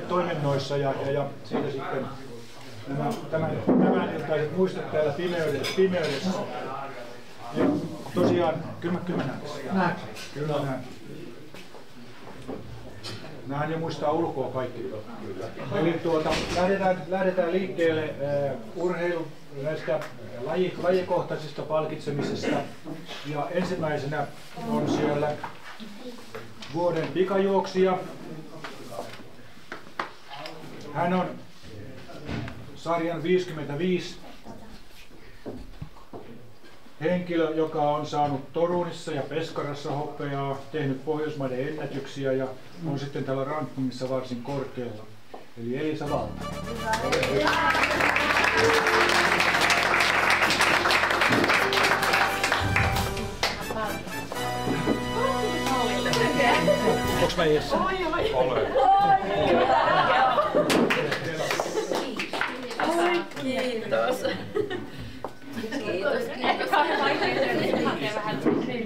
toiminnoissa ja siitä sitten tämän iltaiset muistot täällä pimeydessä. Ja tosiaan, kyllä näen. Kyllä näen. Nähän jo muistaa ulkoa kaikki. Eli lähdetään liikkeelle urheilu näistä lajikohtaisista palkitsemisesta. Ja ensimmäisenä on siellä vuoden pikajuoksija. Hän on sarjan 55 henkilö, joka on saanut Torunissa ja Peskarassa hopeaa, tehnyt Pohjoismaiden ennätyksiä ja on sitten täällä rankingissa varsin korkealla. Eli Elisa Valma. Onks mä edessä? Olen. Kiitos.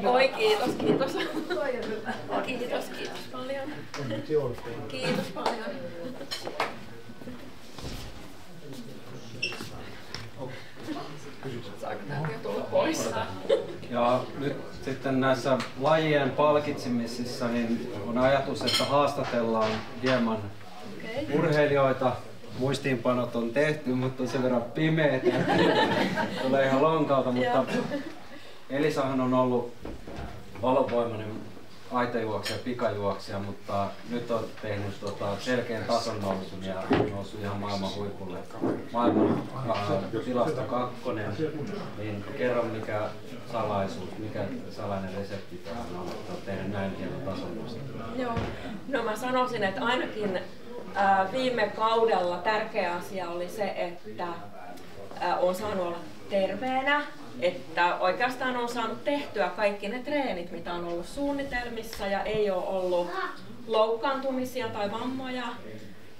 Oi, kiitos paljon. Kiitos paljon. Saanko täältä jo tulla pois? Ja nyt sitten näissä lajien palkitsemisissa niin on ajatus, että haastatellaan hieman urheilijoita. Muistiinpanot on tehty, mutta on sen verran pimeät ja tulee ihan lonkalta, mutta Elisahan on ollut valovoimainen aitajuoksija, pikajuoksija, mutta nyt on tehnyt selkeän tason nousun ja noussut ihan maailman huipulle. Maailman tilasto 2, niin kerro mikä salaisuus, mikä salainen resepti tässä on, että olet tehnyt näin hienon tason nousun. Joo, no mä sanoisin, että ainakin viime kaudella tärkeä asia oli se, että on saanut olla terveenä, että oikeastaan on saanut tehtyä kaikki ne treenit, mitä on ollut suunnitelmissa ja ei ole ollut loukkaantumisia tai vammoja.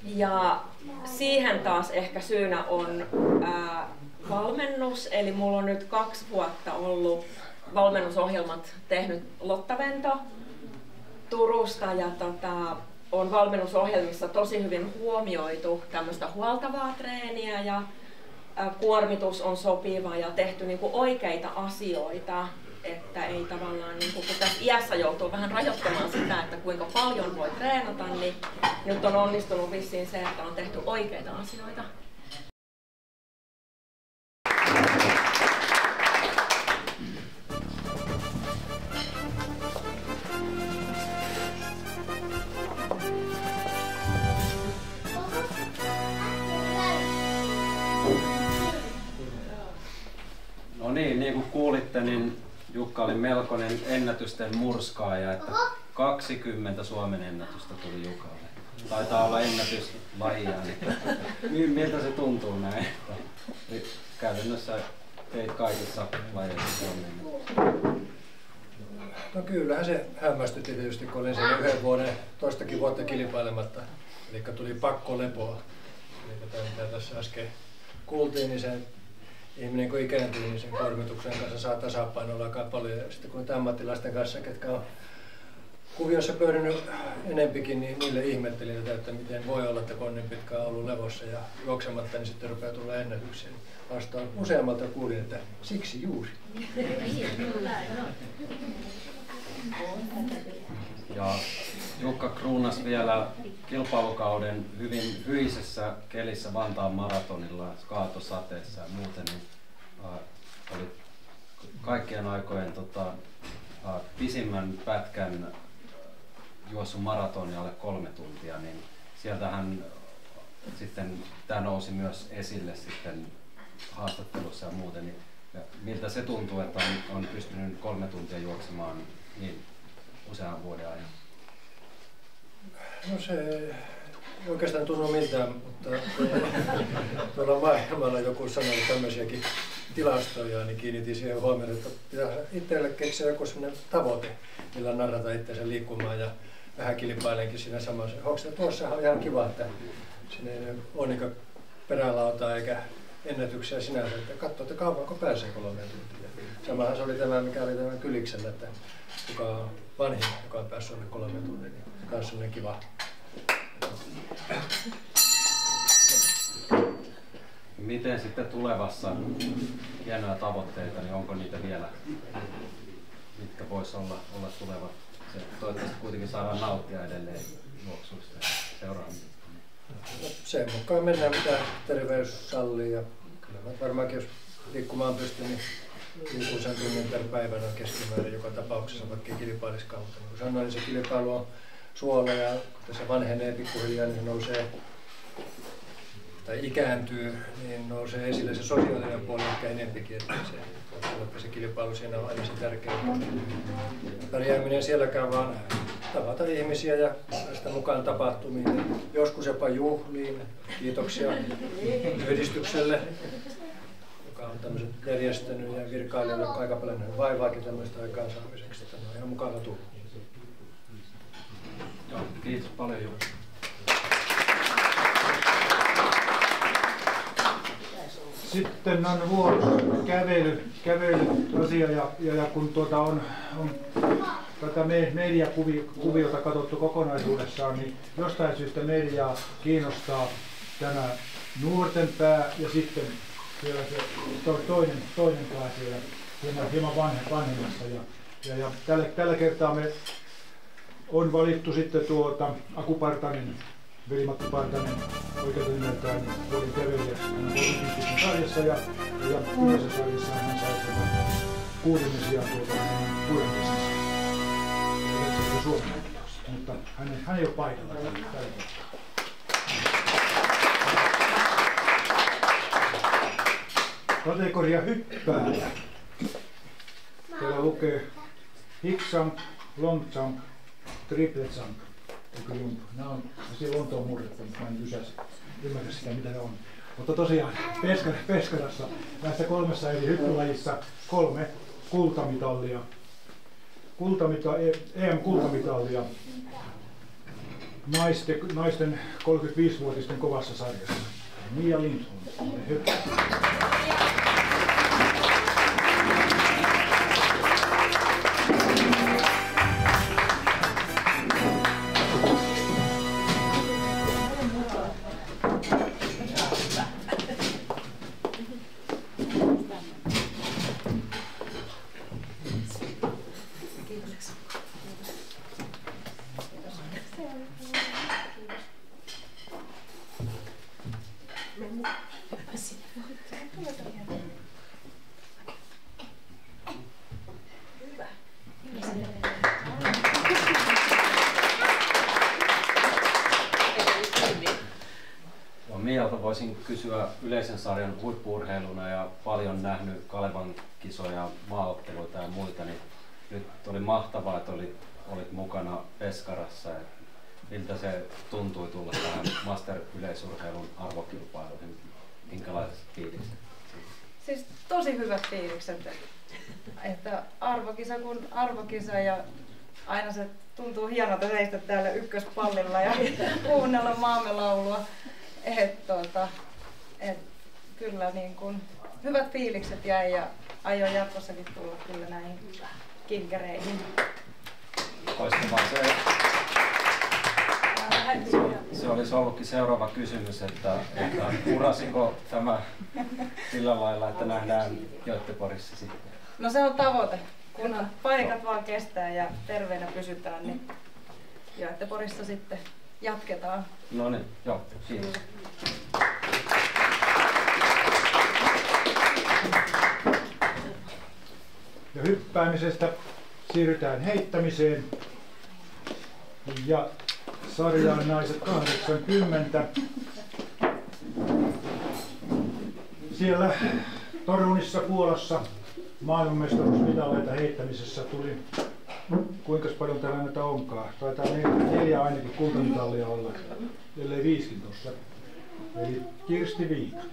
Ja siihen taas ehkä syynä on valmennus, eli mulla on nyt 2 vuotta ollut valmennusohjelmat tehnyt Lotta Vento Turusta ja on valmennusohjelmissa tosi hyvin huomioitu tämmöistä huoltavaa treeniä ja kuormitus on sopiva ja tehty niinku oikeita asioita, että ei tavallaan, niinku, kun tässä iässä joutuu vähän rajoittamaan sitä, että kuinka paljon voi treenata, niin nyt on onnistunut vissiin se, että on tehty oikeita asioita. Niin kuin kuulitte, niin Jukka oli melkoinen ennätysten murskaaja, että 20 Suomen ennätystä tuli Jukalle. Taitaa olla ennätyslajia, niin miltä se tuntuu näin? Käytännössä teit kaikissa lajeissa Suomen. No kyllähän se hämmästytti tietysti, kun olin sen 1 vuoden, toistakin vuotta kilpailematta. Eli tuli pakko lepoa. Eli tämä mitä tässä äsken kuultiin, niin sen ihminen kun ikääntyy, niin sen kuormituksen kanssa saa tasapainoilla aika paljon. Ja sitten kun nyt ammattilaisten kanssa, ketkä on kuviossa pyörinyt enempikin, niin niille ihmettelin tätä, että miten voi olla, että kun on niin pitkään ollut levossa ja juoksematta, niin sitten rupeaa tulla ennätyksiä. Vastaan useammalta kuulin, että siksi juuri. Ja Jukka kruunasi vielä kilpailukauden hyvin hyisessä kelissä Vantaan maratonilla, kaatosateessa ja muuten, niin oli kaikkien aikojen pisimmän pätkän juossut maratonia alle 3 tuntia, niin sieltähän sitten tämä nousi myös esille sitten haastattelussa ja muuten. Niin, ja miltä se tuntuu, että on pystynyt 3 tuntia juoksemaan niin usean vuoden ajan? No se ei oikeastaan tunnu miltään, mutta tuolla maailmalla joku sanoi tämmöisiäkin tilastoja, niin kiinnitin siihen huomioon, että pitää itselle keksiä joku sellainen tavoite, millä narrata itseänsä liikkumaan ja vähän kilpailenkin siinä samassa. Tuossahan on ihan kiva, että siinä ei ole niin perälautaa eikä ennätyksiä sinänsä, että katsoo, että kauanko pääsee 3 tuntia. Samahan se oli tämä, mikä oli tämä Kyliksellä, että kuka on vanhin, joka on päässyt alle 3 tuntia, niin myös sellainen kiva. Miten sitten tulevassa hienoja tavoitteita, niin onko niitä vielä, mitkä vois olla tulevat? Se, toivottavasti kuitenkin saadaan nauttia edelleen juoksuista ja seuraamista. Sen mukaan mennään mitä terveys sallii ja kyllä mä varmaankin jos liikkumaan pystyn, niin liikun sen tunnin per päivä noin keskimäärin joka tapauksessa, vaikka ei kilpailisi kautta. Niin kun sanoin, niin se kilpailu on suola ja kun se vanhenee pikkuhiljaa, niin se nousee tai ikääntyy, niin nousee esille se sosiaalinen puoli ehkä enempikin, että se kilpailu siinä on aina se tärkeä. Pärjääminen sielläkään vaan tavata ihmisiä ja päästä mukaan tapahtumiin, joskus jopa juhliin. Kiitoksia yhdistykselle, joka on tämmöiset järjestänyt ja virkailijoille on aika paljon vaivaakin tämmöistä aikaansaamiseksi. Tämä on ihan mukava tulla. Kiitos paljon Juha. Sitten on vuorossa kävelyasia ja kun on tätä mediakuviota katsottu kokonaisuudessaan, niin jostain syystä mediaa kiinnostaa tämä nuorten pää ja sitten siellä se toinen pää siellä hieman vanhemmassa. Ja tällä kertaa me on valittu sitten Aku Partanen, Veli-Matti Partanen oikein nimeltään vuoden kävelijä. Hän on 30 sarjassa ja yhdessä sarjassa hän sai sen 6. sijaan Pudentissa. Ja Suomen mutta hän ei ole paikalla tällä kertaa. Kategoria hyppääjä. Täällä lukee high jump, long jump, triple jump. Nämä on Lontoon murretta, mutta mä en ymmärrä sitä mitä ne on. Mutta tosiaan Peskarassa näissä 3 eri hyppylajissa 3 kultamitalia. EM-kultamitalia naisten 35-vuotisten kovassa sarjassa. Mia Lindholm. Mialta voisin kysyä yleisen sarjan huippu-urheiluna ja paljon nähnyt Kalevan kisoja, maaotteluita ja muita, niin nyt oli mahtavaa, että olit mukana Peskarassa. Miltä se tuntui tulla tähän master-yleisurheilun arvokilpailuihin? Minkälaiset fiilikset? Siis tosi hyvät fiilikset, että arvokisa kun arvokisa ja aina se tuntuu hienolta seistä täällä ykköspallilla ja kuunnella maamme laulua. Kyllä niin kun hyvät fiilikset jäi ja aion jatkossakin tulla kyllä näihin kinkereihin. Se olisi ollutkin seuraava kysymys, että urasinko tämä sillä lailla, että nähdään Göteborgissa sitten? No se on tavoite, kun paikat vaan kestää ja terveenä pysytään, niin Göteborgissa sitten jatketaan. No niin, joo, kiitos. Ja hyppäämisestä siirrytään heittämiseen. Ja sarjaan naiset 80. Siellä Torunissa Puolassa maailmanmestaruusmitaleita heittämisessä tuli, kuinka paljon täällä näitä onkaan? Taitaa 4 ainakin kultamitalia olla, ellei 5 tuossa. Eli Kirsti Viitanen.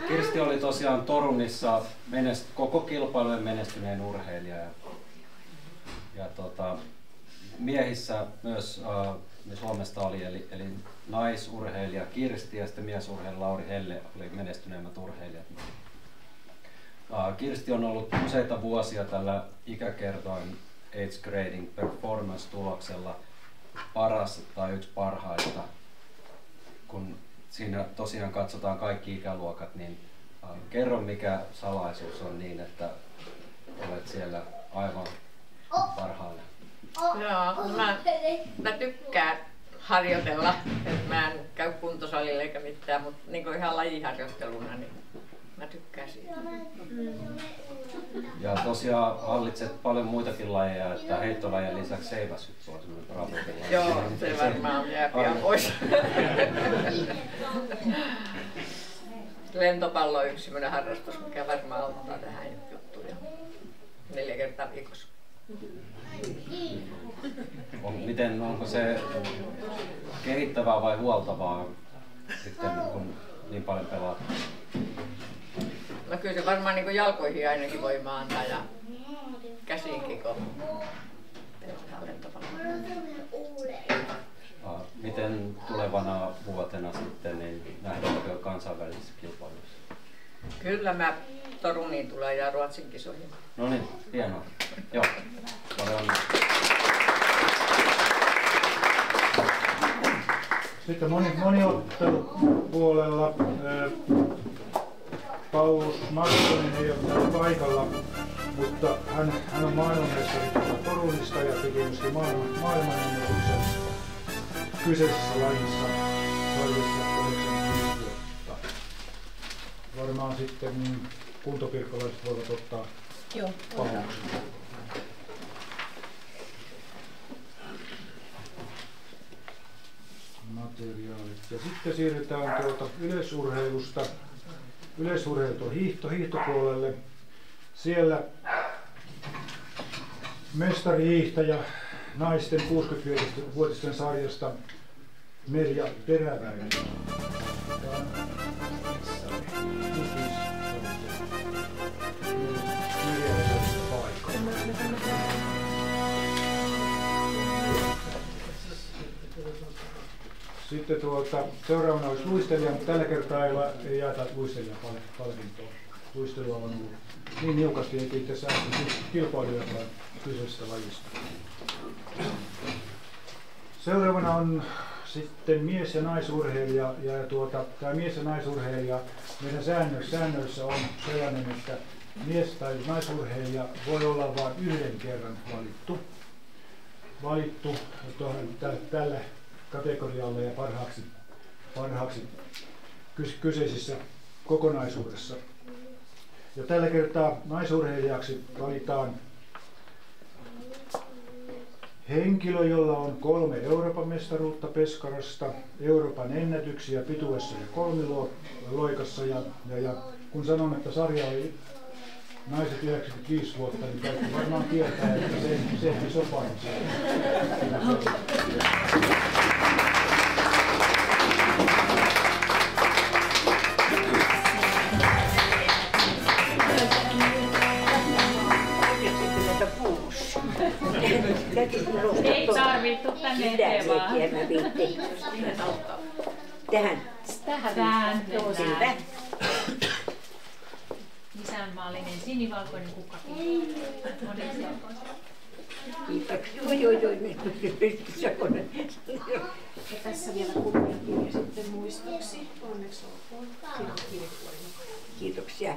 Kirsti oli tosiaan Torunissa koko kilpailujen menestyneen urheilija. Ja miehissä myös Suomesta oli, eli naisurheilija Kirsti ja sitten miesurheilija Lauri Helle oli menestyneimmät urheilijat. Kirsti on ollut useita vuosia tällä ikäkertoin Age Grading Performance-tuloksella paras tai yksi parhaista. Kun siinä tosiaan katsotaan kaikki ikäluokat, niin kerro mikä salaisuus on niin, että olet siellä aivan parhaana. Joo, mä tykkään harjoitella, että mä en käy kuntosalille eikä mitään, mutta niin ihan lajiharjoitteluna niin mä tykkään siitä. Ja tosiaan hallitset paljon muitakin lajeja, että heittolajien lisäksi seiväshyppy on semmoinen bravuutilla. Joo, se varmaan jää pian pois. Lentopallo on yksi semmoinen harrastus, mikä varmaan auttaa tähän juttuun 4 kertaa viikossa. Onko se kehittävää vai huoltavaa sitten, kun niin paljon pelaat? No kyllä se varmaan niin jalkoihin ainakin voimaa antaa ja käsiinkin, kun pelataan lentopalloa. Miten tulevana vuotena sitten niin nähdäänkö kansainvälisissä kilpailuissa? Kyllä mä Toruniin tulen ja Ruotsin kisoihin. No niin, hienoa. Joo, paljon onnea. Sitten moniottelupuolella Paulus Markkonen ei ole täällä paikalla, mutta hän on maailmanmestari Torunista ja teki myöskin maailmanennätyksen kyseisessä lajissa 85 vuotta. Varmaan sitten niin kuntopirkkolaiset voivat ottaa Pauluksen. Materiaalit. Ja sitten siirrytään yleisurheilusta. Yleisurheilut on hiihtopuolelle. Siellä mestarihiihtäjä naisten 60-vuotisten sarjasta Merja Teräväinen. Sitten seuraavana olisi luistelija, mutta tällä kertaa ei jaeta luistelijan palkintoa. Luistelua on ollut niin niukasti, ettei tässä kilpailijoita kyseisestä lajista. Seuraavana on sitten mies- ja naisurheilija. Tämä mies- ja naisurheilija meidän säännöissä on sellainen, että mies- tai naisurheilija voi olla vain yhden kerran valittu tällä kategorialle ja parhaaksi kyseisessä kokonaisuudessa. Ja tällä kertaa naisurheilijaksi valitaan henkilö, jolla on 3 Euroopan mestaruutta Peskarasta, Euroopan ennätyksiä pituessa ja kolmiloikassa. Ja kun sanon, että sarja oli naiset 95 vuotta, niin kaikki varmaan tietää, että se ei sopaisi. Ei tarvittu tänne eteen vaan. Tähän. Selvä. Isänmaallinen sinivalkoinen kukkakin. Ja tässä vielä kuvia sitten muistoksi. Onneksi olkoon. Siinä on kirjekuori. Kiitoksia.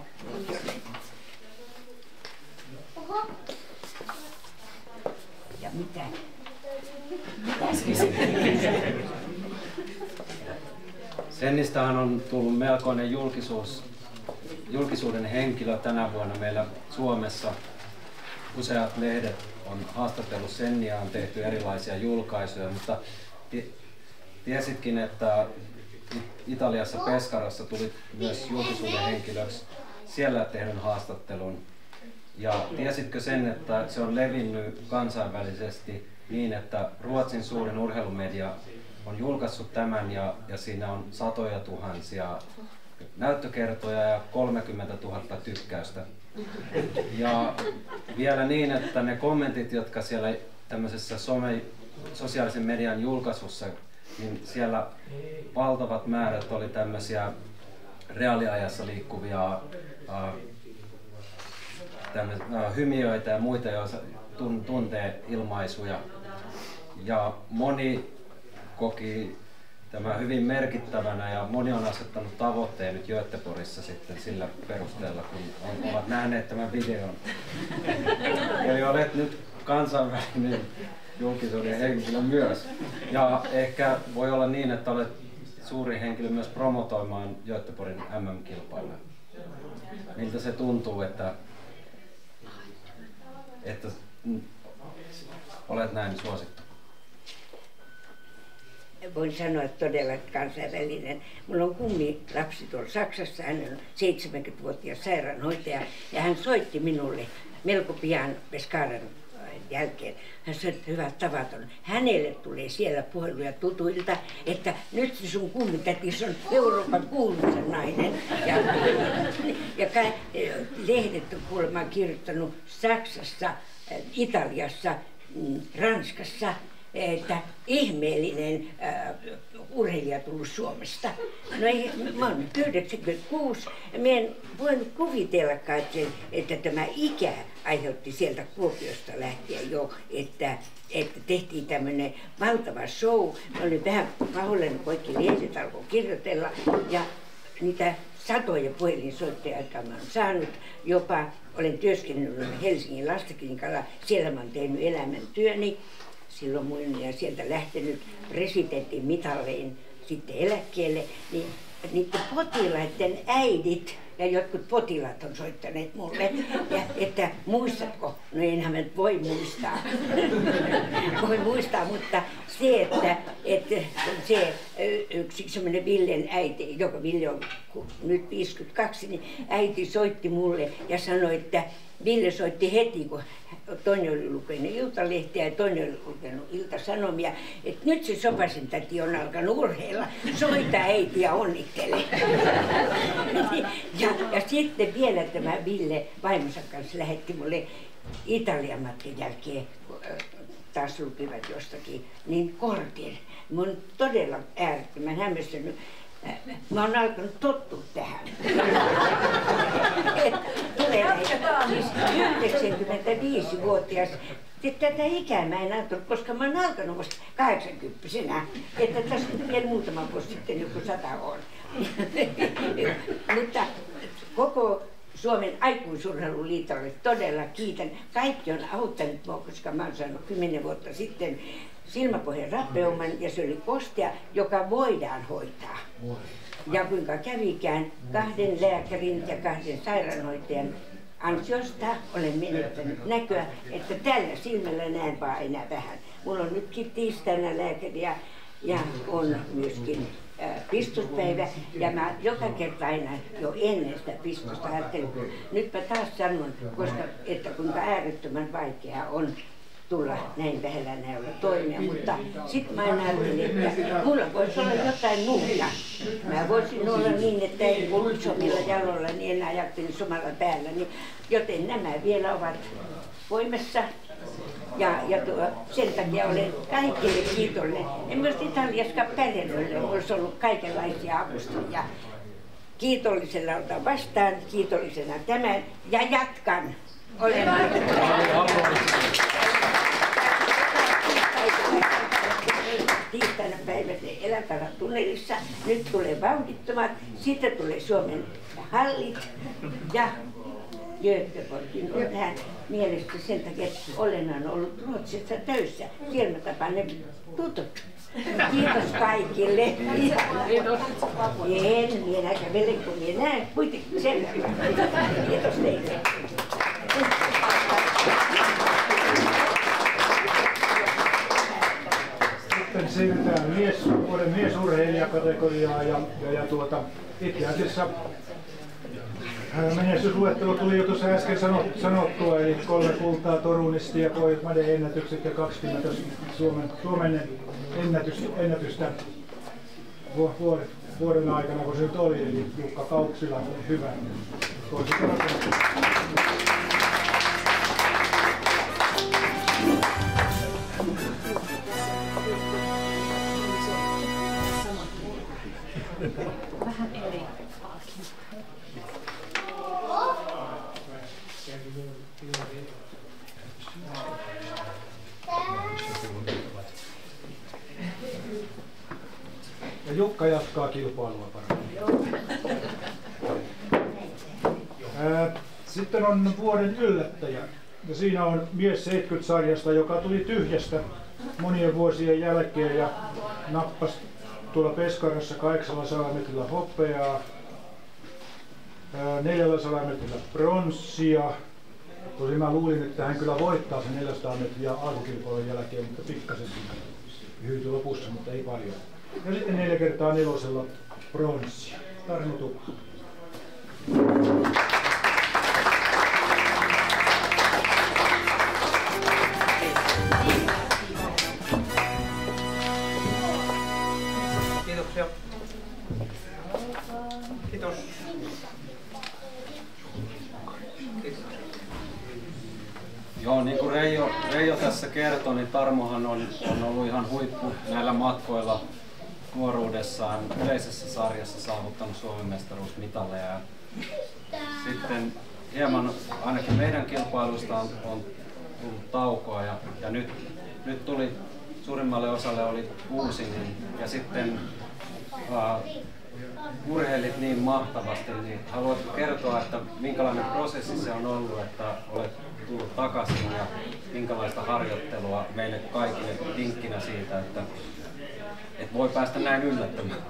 Ja mitä? Sennistähän on tullut melkoinen julkisuuden henkilö tänä vuonna meillä Suomessa. Useat lehdet on haastatellut Senniä, on tehty erilaisia julkaisuja, mutta tiesitkin, että Italiassa Pescarassa tuli myös julkisuuden henkilöksi siellä tehdyn haastattelun. Ja tiesitkö sen, että se on levinnyt kansainvälisesti niin, että Ruotsin suurin urheilumedia on julkaissut tämän ja siinä on satoja tuhansia näyttökertoja ja 30 000 tykkäystä. Ja vielä niin, että ne kommentit, jotka siellä tämmöisessä sosiaalisen median julkaisussa, niin siellä valtavat määrät oli tämmöisiä reaaliajassa liikkuvia hymiöitä ja muita tunteilmaisuja. Ja moni koki tämä hyvin merkittävänä ja moni on asettanut tavoitteen nyt Göteborgissa sitten sillä perusteella, kun ovat nähneet tämän videon. Eli olet nyt kansainvälinen julkisuuden henkilö myös. Ja ehkä voi olla niin, että olet suuri henkilö myös promotoimaan Göteborgin MM-kilpailuja. Miltä se tuntuu, että olet näin suosittu? Voin sanoa todella kansainvälinen. Mulla on kummilapsi tuolla Saksassa, hän on 70-vuotias sairaanhoitaja ja hän soitti minulle melko pian Pescaran jälkeen. Hän sanoi, että hyvä tavaton. Hänelle tulee siellä puheluja tutuilta, että nyt sun kummitätis on Euroopan kuuluisa nainen. Ja lehdet on kuulemma kirjoittanut Saksassa, Italiassa, Ranskassa, että ihmeellinen urheilija tullut Suomesta. No ei, mä oon nyt 96 ja mä en voinut kuvitellakaan, että tämä ikä aiheutti sieltä Kuopiosta lähtien jo, että tehtiin tämmöinen valtava show. Mä olin vähän pahoillani, kun kaikki lehdet alkoi kirjoitella ja niitä satoja puhelinsoittajia, jotka mä oon saanut. Jopa olen työskennellyt Helsingin lastenklinikalla, siellä mä oon tehnyt elämäntyöni. Silloin muin ja sieltä lähtenyt presidentin mitallein sitten eläkkeelle, niin niiden potilaiden äidit ja jotkut potilaat on soittaneet mulle, ja, että muistatko? No enhän mä voi muistaa. Voi muistaa, mutta se, että se yksi semmoinen Villen äiti, joka Ville on nyt 52, niin äiti soitti mulle ja sanoi, että Ville soitti heti, kun toinen oli lukenut Iltalehtiä ja toinen oli lukenut Ilta-Sanomia, että nyt se Sopasen täti on alkanut urheilla, soita äiti ja onnittele. Ja sitten vielä tämä Ville vaimonsa kanssa lähetti mulle Italian matkan jälkeen, taas lukivat jostakin, niin kortin. Mä oon todella äärettömän hämmästynyt. Mä oon alkanut tottua tähän. Tulee siis 95-vuotias. Tätä ikää mä en antanut, koska mä oon alkanut vasta 80-vuotiaana. Että tässä vielä muutama vuosi sitten joku 100 on. Mutta koko Suomen aikuisurheiluliitolle todella kiitän. Kaikki on auttanut mua, koska mä oon saanut 10 vuotta sitten silmäpohjan rappeuman ja se oli kostea, joka voidaan hoitaa. Ja kuinka kävikään, 2 lääkärin ja 2 sairaanhoitajan ansiosta olen menettänyt näköä, että tällä silmällä näen vaan enää vähän. Mulla on nytkin tiistaina lääkäriä ja on myöskin pistuspäivä ja mä joka kerta aina jo ennen sitä pistosta ajattelin, nyt mä taas sanon, koska että kuinka äärettömän vaikeaa on tulla näin vähällä näöllä toimeen, mutta sitten mä ajattelin, että mulla voisi olla jotain muuta. Mä voisin olla niin, että ei kulku isommilla jaloilla, niin en ajattelin somalla päällä, niin, joten nämä vielä ovat voimassa. Ja sen takia olen kaikille kiitollinen. En myös Italiassa pärjännyt, olisi ollut kaikenlaisia avustajia. Kiitollisella otan vastaan, kiitollisena tämän ja jatkan. Olen tiistaina päivänä Eläpälän tunnelissa. Nyt tulee vauhdittomat, sitten tulee Suomen hallit ja Göteborgin on vähän mielestä sen takia, että olen ollut Ruotsissa töissä. Siellä mä tapaan ne tutut. Kiitos kaikille. Kiitos. En minä kävele, kun minä näen kuitenkin sen. Kiitos teille. Sitten siirrytään vuoden miesurheilijakategoriaan ja itse asiassa menestysluettelo tuli jo tuossa äsken sanottua, eli 3 kultaa Torunisti ja Pohjoismaiden ennätykset ja 20 Suomen ennätystä vuoden aikana, kun se nyt oli, eli Jukka Kauppila, hyvä. Vähän eri. Ja Jukka jatkaa kilpailua paremmin. Sitten on vuoden yllättäjä. Ja siinä on mies 70-sarjasta, joka tuli tyhjästä monien vuosien jälkeen ja nappasi tuolla Peskarassa 800 metrillä hopeaa, 400 metrillä pronssia. Tosin mä luulin, että hän kyllä voittaa sen 400 metriä alkukilpailun jälkeen, mutta pikkasen hyytyi lopussa, mutta ei paljon. Ja sitten 4 kertaa 4 pronssia. Tarmo Tukka. Kiitoksia. Kiitos. Joo, niin kuin Reijo tässä kertoi, niin Tarmohan on ollut ihan huippu näillä matkoilla nuoruudessaan yleisessä sarjassa, saavuttanut Suomen mestaruusmitaleja. Ja sitten hieman ainakin meidän kilpailuista on tullut taukoa ja nyt tuli suurimmalle osalle oli uusinin ja sitten urheilit niin mahtavasti, niin haluatko kertoa, että minkälainen prosessi se on ollut, että olet tullut takaisin ja minkälaista harjoittelua meille kaikille vinkkinä siitä, että voi päästä näin yllättämään?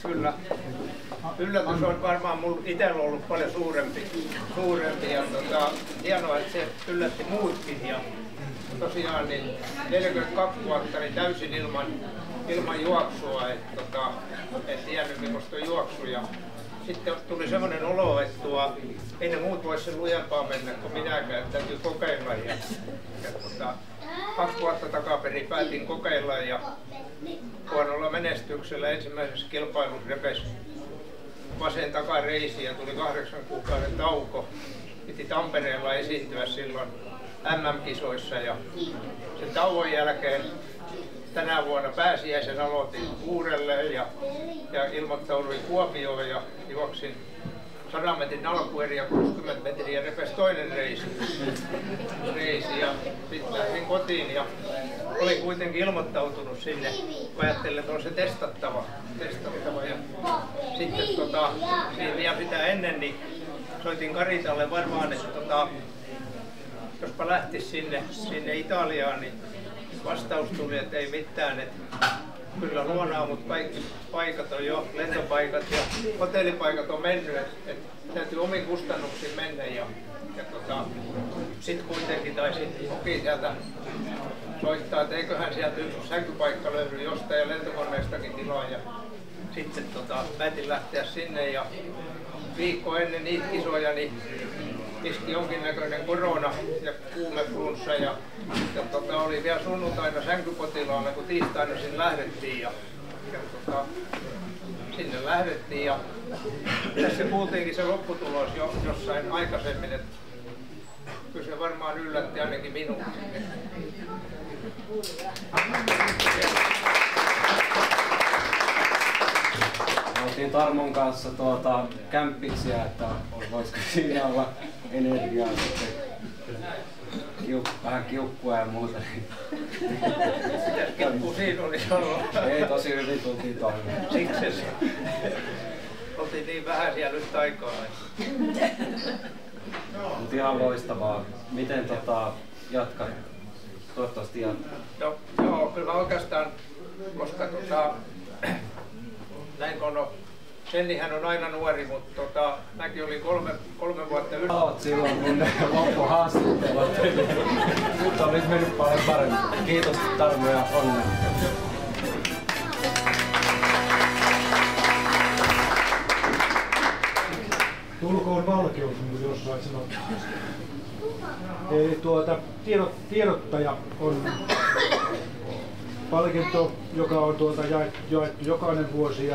Kyllä. Yllätys on varmaan mulla itsellä ollut paljon suurempi ja hienoa, että se yllätti muutkin. Ja tosiaan niin 42 vuotta niin täysin ilman juoksua, et tiennyt millaista on juoksu. Ja sitten tuli semmoinen olo, että ei ne muut voi sen lujempaa mennä kuin minäkään, että täytyy kokeilla. Ja 2 vuotta takaperin päätin kokeilla ja huonolla menestyksellä ensimmäisessä kilpailussa repesi vasen takareisi ja tuli 8 kuukauden tauko. Piti Tampereella esiintyä silloin MM-kisoissa ja sen tauon jälkeen tänä vuonna pääsiäisen aloitin uudelleen ja ilmoittauduin Kuopioon ja juoksin 100 metrin alkueri ja 60 metriä repesi toinen reisi ja sitten lähdin kotiin ja olin kuitenkin ilmoittautunut sinne. Ajattelin, että on se testattava ja sitten vielä sitä ennen niin soitin Karitalle varmaan, että jospa lähtisi sinne Italiaan, niin vastaus tuli, että ei mitään, että kyllä luonaa, mutta kaikki paikat on jo, lentopaikat ja hotellipaikat on mennyt, että täytyy omiin kustannuksiin mennä ja sitten kuitenkin taisin Hoki sieltä soittaa, että eiköhän sieltä yksi sänkypaikka löydy jostain ja lentokoneestakin tilaa ja sitten päätin lähteä sinne ja viikko ennen niitä kisoja niin iski jonkinnäköinen korona ja kuumeflunssa ja oli vielä sunnuntaina sänkypotilaana, kun tiistaina sinne lähdettiin ja sinne lähdettiin ja tässä kuultiinkin se lopputulos jo jossain aikaisemmin, että kyllä se varmaan yllätti ainakin minua. Oltiin Tarmon kanssa kämpiksiä, että voisiko siinä olla energiaa sitten vähän kiukkua ja muuta. Kiukku siinä oli ollut. Ei, tosi hyvin tultiin toimeen. Siksi oltiin niin vähän siellä nyt aikaa. Mutta ihan loistavaa. Miten jatkat? Toivottavasti jatkat. No, joo, kyllä oikeastaan, koska näin on, Sennihän on aina nuori, mutta mäkin olin kolme vuotta yli. Olet silloin, kun ne loppu haastattelut. Nyt on nyt mennyt paljon paremmin. Kiitos Tarmo ja onnea. Tulkoon valkeus, niin kuin jossain sanottiin. Eli tiedottaja on palkinto, joka on jaettu jokainen vuosi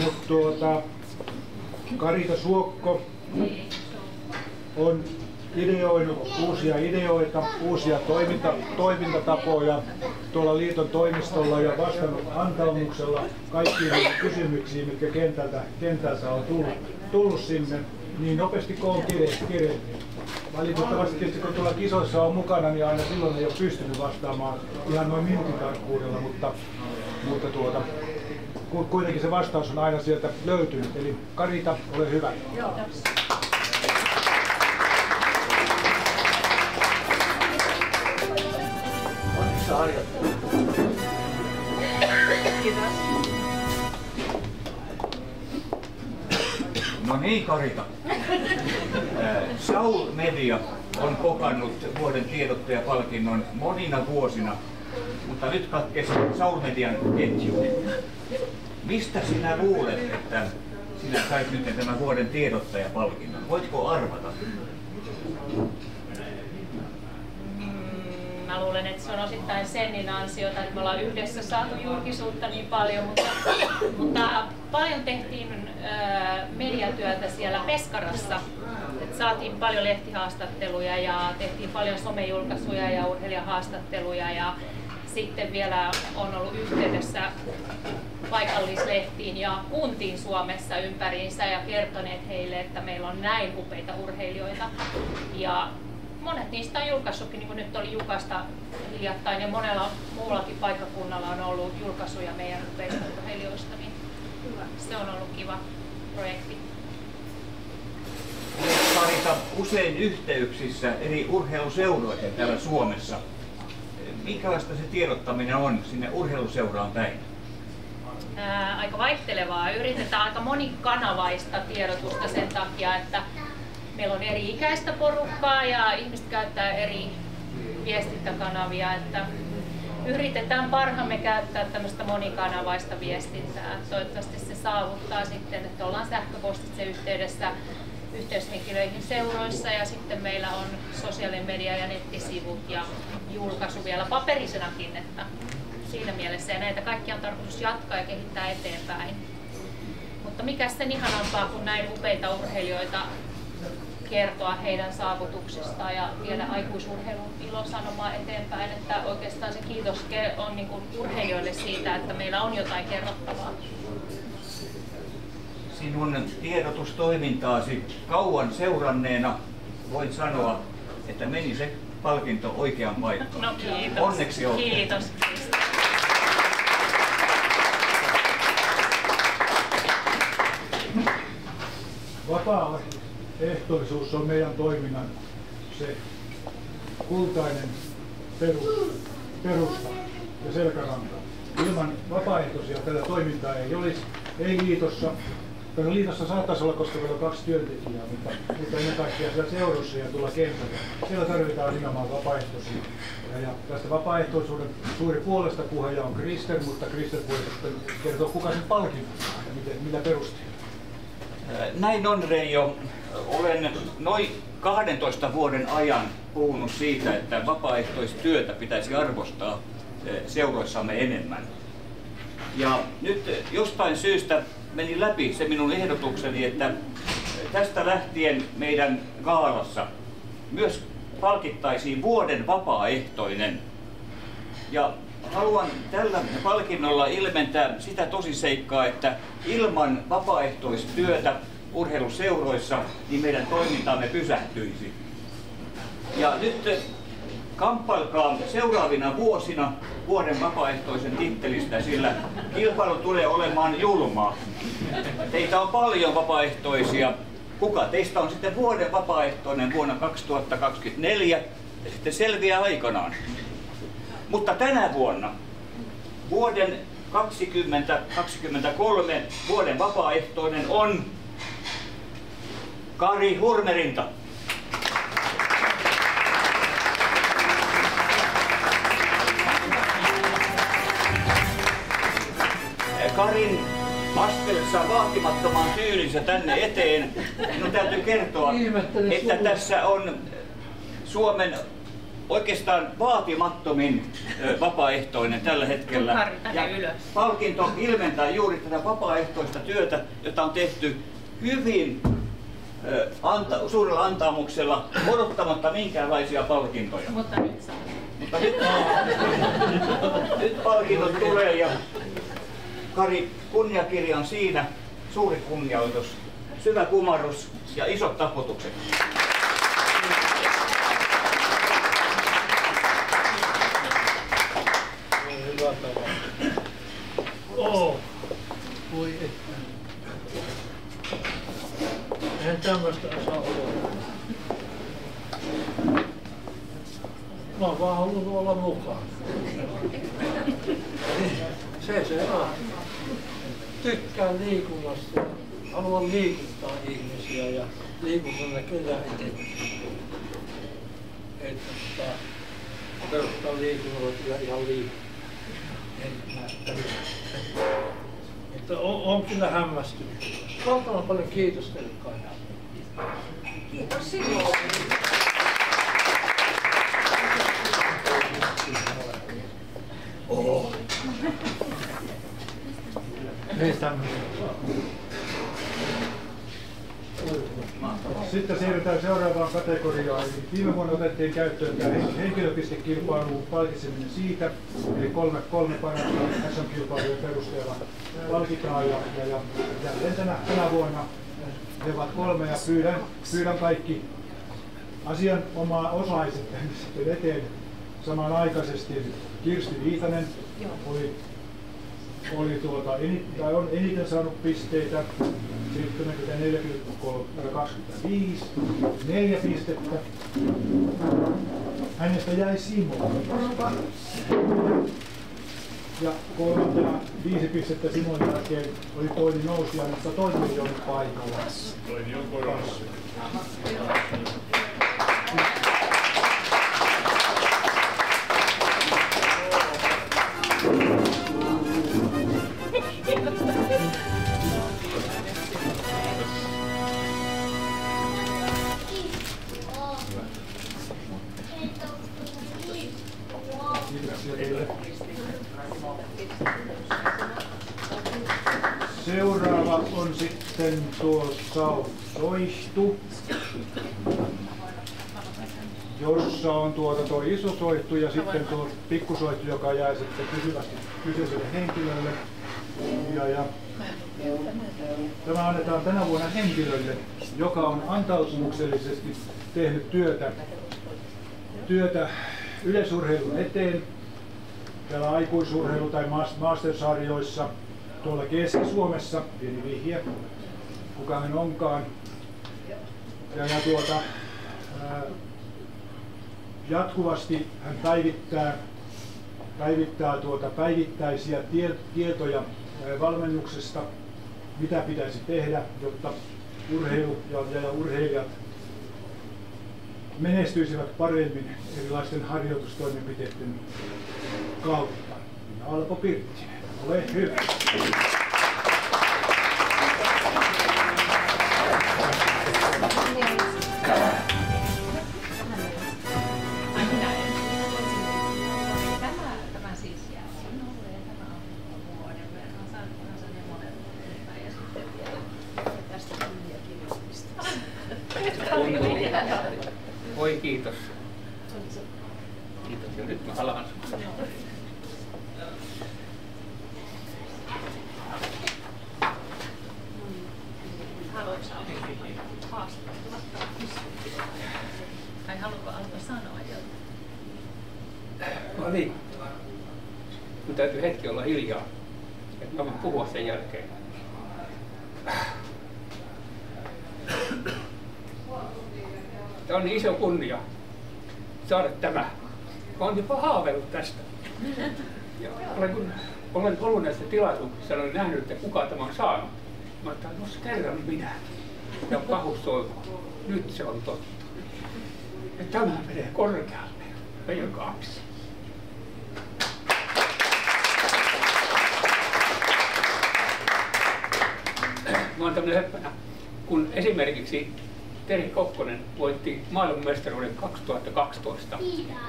mutta Karita Suokko on ideoinut uusia ideoita, uusia toimintatapoja tuolla liiton toimistolla ja vastannut antaumuksella kaikkiin kysymyksiin, mitkä kentältä on tullut sinne niin nopeasti kuin on kerennyt. Valitettavasti tietysti kun tuolla kisoissa on mukana, niin aina silloin ei ole pystynyt vastaamaan ihan noin minuutin tarkkuudella, mutta kuitenkin se vastaus on aina sieltä löytynyt. Eli Karita, ole hyvä. Joo. Kiitos. No niin, Karita. Saul Media on kokannut vuoden tiedottajapalkinnon monina vuosina, mutta nyt katkesi Saul Median ketju. Mistä sinä luulet, että sinä sait nyt tämän vuoden tiedottajapalkinnon? Voitko arvata? Mä luulen, että se on osittain Sennin ansiota, että me ollaan yhdessä saatu julkisuutta niin paljon, mutta paljon tehtiin mediatyötä siellä Peskarassa. Et saatiin paljon lehtihaastatteluja ja tehtiin paljon somejulkaisuja ja urheilijahaastatteluja ja sitten vielä on ollut yhteydessä paikallislehtiin ja kuntiin Suomessa ympäriinsä ja kertoneet heille, että meillä on näin upeita urheilijoita. Ja monet niistä on julkaissutkin, niin kuin nyt oli Jukasta hiljattain ja monella muullakin paikkakunnalla on ollut julkaisuja meidän upeista urheilijoista, niin se on ollut kiva projekti. Karita, usein yhteyksissä eri urheiluseuroihin täällä Suomessa. Minkälaista se tiedottaminen on sinne urheiluseuraan päin? Aika vaihtelevaa. Yritetään aika monikanavaista tiedotusta sen takia, että meillä on eri ikäistä porukkaa ja ihmiset käyttää eri viestintäkanavia. Että yritetään parhaamme käyttää tämmöistä monikanavaista viestintää. Toivottavasti se saavuttaa sitten, että ollaan sähköpostitse yhteydessä yhteyshenkilöihin seuroissa ja sitten meillä on sosiaalinen media ja nettisivut ja julkaisu vielä paperisenakin, että siinä mielessä ja näitä kaikkia on tarkoitus jatkaa ja kehittää eteenpäin. Mutta mikä sen ihanampaa kuin näin upeita urheilijoita kertoa heidän saavutuksistaan ja viedä aikuisurheilun ilosanomaa eteenpäin, että oikeastaan se kiitos on niin kuin urheilijoille siitä, että meillä on jotain kerrottavaa. Sinun tiedotustoimintaasi kauan seuranneena voin sanoa, että meni se palkinto oikeaan paikkaan. No kiitos. Onneksi olkoon. Kiitos. Vapaaehtoisuus on meidän toiminnan se kultainen perusta ja selkäranka. Ilman vapaaehtoisia tätä toimintaa ei olisi, ei liitossa. Liitossa saattaisi olla, koska meillä on 2 työntekijää, mutta ennen kaikkea siellä seurossa ja tuolla kentällä. Siellä tarvitaan nimenomaan vapaaehtoisia. Ja tästä vapaaehtoisuuden suuri puolesta puhuja on Krister, mutta Krister voi sitten kertoa, kuka sen palkinnon ja millä perusteella. Näin on, Reijo. Olen noin 12 vuoden ajan puhunut siitä, että vapaaehtoistyötä pitäisi arvostaa seuroissamme enemmän. Ja nyt jostain syystä meni läpi se minun ehdotukseni, että tästä lähtien meidän gaalassa myös palkittaisiin vuoden vapaaehtoinen. Ja haluan tällä palkinnolla ilmentää sitä tosiseikkaa, että ilman vapaaehtoistyötä urheiluseuroissa niin meidän toimintaamme pysähtyisi. Ja nyt kamppailkaa seuraavina vuosina vuoden vapaaehtoisen tittelistä, sillä kilpailu tulee olemaan julmaa. Teitä on paljon vapaaehtoisia. Kuka teistä on sitten vuoden vapaaehtoinen vuonna 2024 ja sitten selviää aikanaan. Mutta tänä vuonna, vuoden 2023 vuoden vapaaehtoinen on Kari Hurmerinta. Karin astellessaan vaatimattomaan tyylinsä tänne eteen. Minun täytyy kertoa, että tässä on Suomen oikeastaan vaatimattomin vapaaehtoinen tällä hetkellä. Ja palkinto ilmentää juuri tätä vapaaehtoista työtä, jota on tehty hyvin suurella antaamuksella, odottamatta minkäänlaisia palkintoja. Mutta nyt palkinnot tulee ja Kari, kunniakirja on siinä. Suuri kunnioitus, syvä kumarrus ja isot taputukset. Voi että. Eihän tämmöistä osaa olla. Mä oon vaan halunnut olla mukaan. Se on. Tykkään liikunnasta. Haluan liikuttaa ihmisiä ja liikunnan näköjään eteenpäin. Että perustaa liikunnalla kyllä ihan liikuntaa. Mutta on kyllä hämmästynyt. Valtavan paljon kiitos teille kaikille. Kiitos sinulle. Sitten siirrytään seuraavaan kategoriaan. Viime vuonna otettiin käyttöön tämä henkilöpistekilpailu, palkitseminen siitä. Eli kolme parasta SM-kilpailujen perusteella palkitaan. Ja jälleen tänä vuonna ne ovat 3 ja pyydän kaikki asianosaiset tänne sitten eteen samanaikaisesti. Kirsti Viitanen on eniten saanut pisteitä, 74,25, 4 pistettä. Hänestä jäi Simo. Ja kolmantena 5 pistettä Simon jälkeen oli Toini Nousija, mutta Toini ei ollut paikalla. Toini on korassa. Seuraava on sitten tuo soihtu, jossa on tuo iso soihtu ja sitten tuo pikkusoihtu, joka jää sitten pysyvästi kyseiselle henkilölle. Ja tämä annetaan tänä vuonna henkilölle, joka on antautumuksellisesti tehnyt työtä yleisurheilun eteen, täällä aikuisurheilu- tai mastersarjoissa, tuolla Keski-Suomessa, pieni vihje, kuka hän onkaan. Jatkuvasti hän päivittää päivittäisiä tietoja valmennuksesta, mitä pitäisi tehdä, jotta urheilu ja urheilijat menestyisivät paremmin erilaisten harjoitustoimenpiteiden kautta. Alpo Pirttinen, ole hyvä. Tämä siis jää sinulle ja tämä on vuoden verran. Saat sen ne monet ja sitten vielä tästä hyviä kirjoittamista. Voi kiitos. Kiitos ja nyt mä alan. Haluatko haastatella? Tai haluatko alkaa sanoa jotain? No niin. Mun täytyy hetki olla hiljaa, että mä voin puhua sen jälkeen. Tämä on niin iso kunnia saada tämä. Mä oon jopa haaveillut tästä. Ja olen ollut näissä tilaisuuksissa ja olen nähnyt, että kuka tämä on saanut. Mä ajattelin, että kerran minä. Ja pahus soimaa. Nyt se on totta. Ja tämä menee korkealle. Meidän 2. tämmöinen höppänä. Kun esimerkiksi Terhi Kokkonen voitti maailmanmestaruuden 2012,